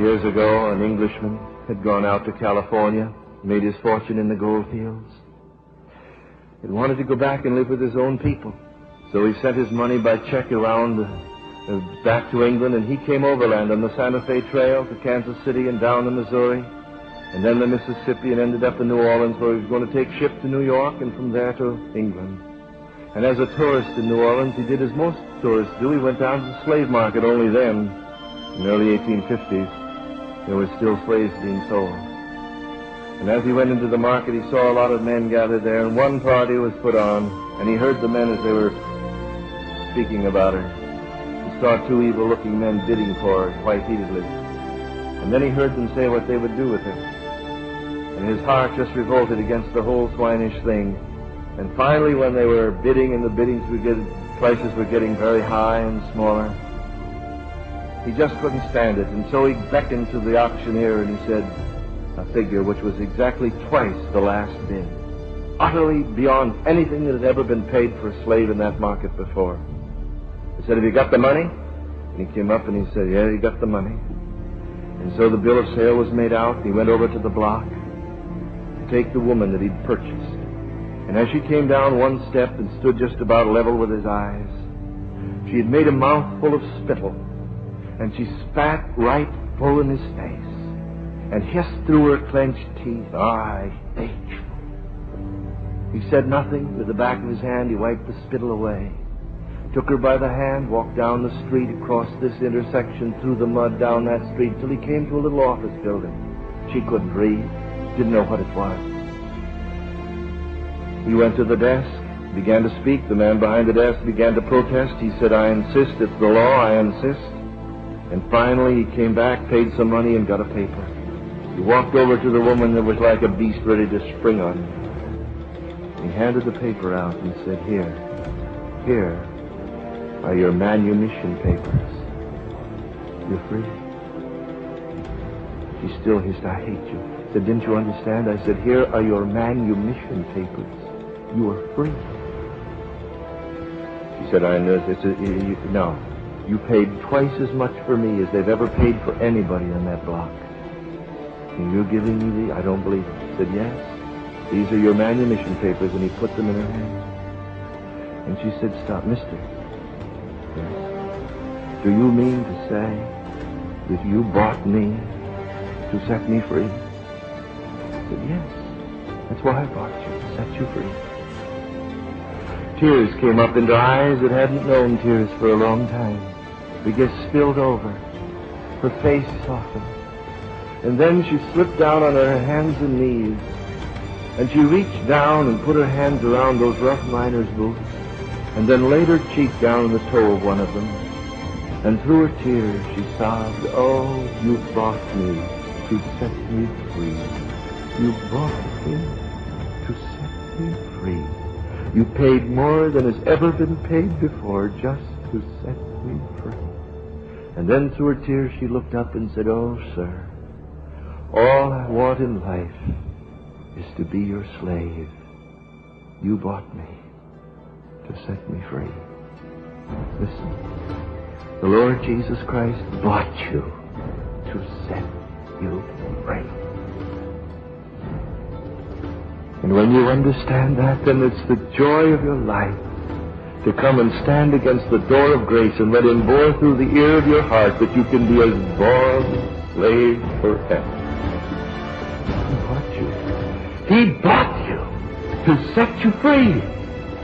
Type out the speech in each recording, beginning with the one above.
Years ago, an Englishman had gone out to California, made his fortune in the gold fields. He wanted to go back and live with his own people. So he sent his money by check around back to England, and he came overland on the Santa Fe Trail to Kansas City and down to Missouri, and then the Mississippi, and ended up in New Orleans, where he was going to take ship to New York and from there to England. And as a tourist in New Orleans, he did as most tourists do. He went down to the slave market. Only then, in the early 1850s, there were still slaves being sold. And as he went into the market, he saw a lot of men gathered there, and one party was put on, and he heard the men as they were speaking about her. He saw two evil-looking men bidding for her quite heatedly. And then he heard them say what they would do with her. And his heart just revolted against the whole swinish thing. And finally, when they were bidding, and the prices were getting very high and smaller, he just couldn't stand it. And so he beckoned to the auctioneer, and he said a figure which was exactly twice the last bid, utterly beyond anything that had ever been paid for a slave in that market before. He said, "Have you got the money?" And he came up and he said, "Yeah, he got the money." And so the bill of sale was made out. He went over to the block to take the woman that he'd purchased. And as she came down one step and stood just about level with his eyes, she had made a mouthful of spittle, and she spat right full in his face and hissed through her clenched teeth, "I hate you." He said nothing. With the back of his hand, he wiped the spittle away, took her by the hand, walked down the street, across this intersection, through the mud, down that street, till he came to a little office building. She couldn't read, didn't know what it was. He went to the desk, began to speak. The man behind the desk began to protest. He said, "I insist, it's the law, I insist." And finally he came back, paid some money, and got a paper. He walked over to the woman that was like a beast ready to spring on him. He handed the paper out and said, Here are your manumission papers. You're free." She still hissed, "I hate you." I said, "Didn't you understand?" I said, "Here are your manumission papers. You are free." She said, "I know. No. You paid twice as much for me as they've ever paid for anybody on that block. And you're giving me I don't believe it." He said, "Yes. These are your manumission papers," and he put them in her hand. And she said, "Stop, mister. Yes. Do you mean to say that you bought me to set me free?" I said, "Yes. That's why I bought you, to set you free." Tears came up into eyes that hadn't known tears for a long time. They just spilled over. Her face softened. And then she slipped down on her hands and knees, and she reached down and put her hands around those rough miner's boots, and then laid her cheek down the toe of one of them. And through her tears she sobbed, "Oh, you bought me to set me free. You bought me to set me free. You paid more than has ever been paid before just to set me free." And then through her tears she looked up and said, "Oh, sir, all I want in life is to be your slave. You bought me to set me free." Listen, the Lord Jesus Christ bought you to set you free. And when you understand that, then it's the joy of your life to come and stand against the door of grace and let Him bore through the ear of your heart that you can be a born slave forever. He bought you. He bought you to set you free,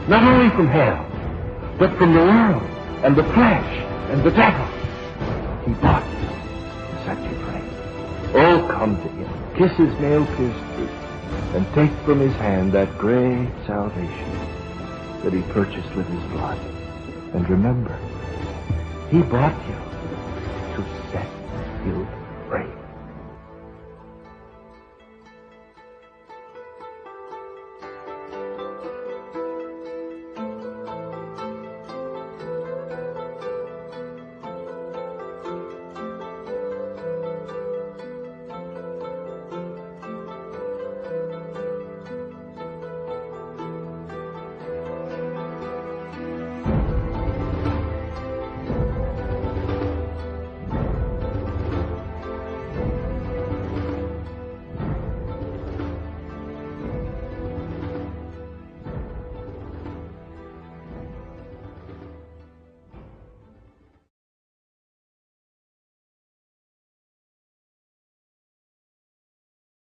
not only from hell, but from the world and the flesh and the devil. He bought you to set you free. Oh, come to Him, kiss His nail-pierced feet, and take from His hand that great salvation that He purchased with His blood. And remember, He bought you to set you free.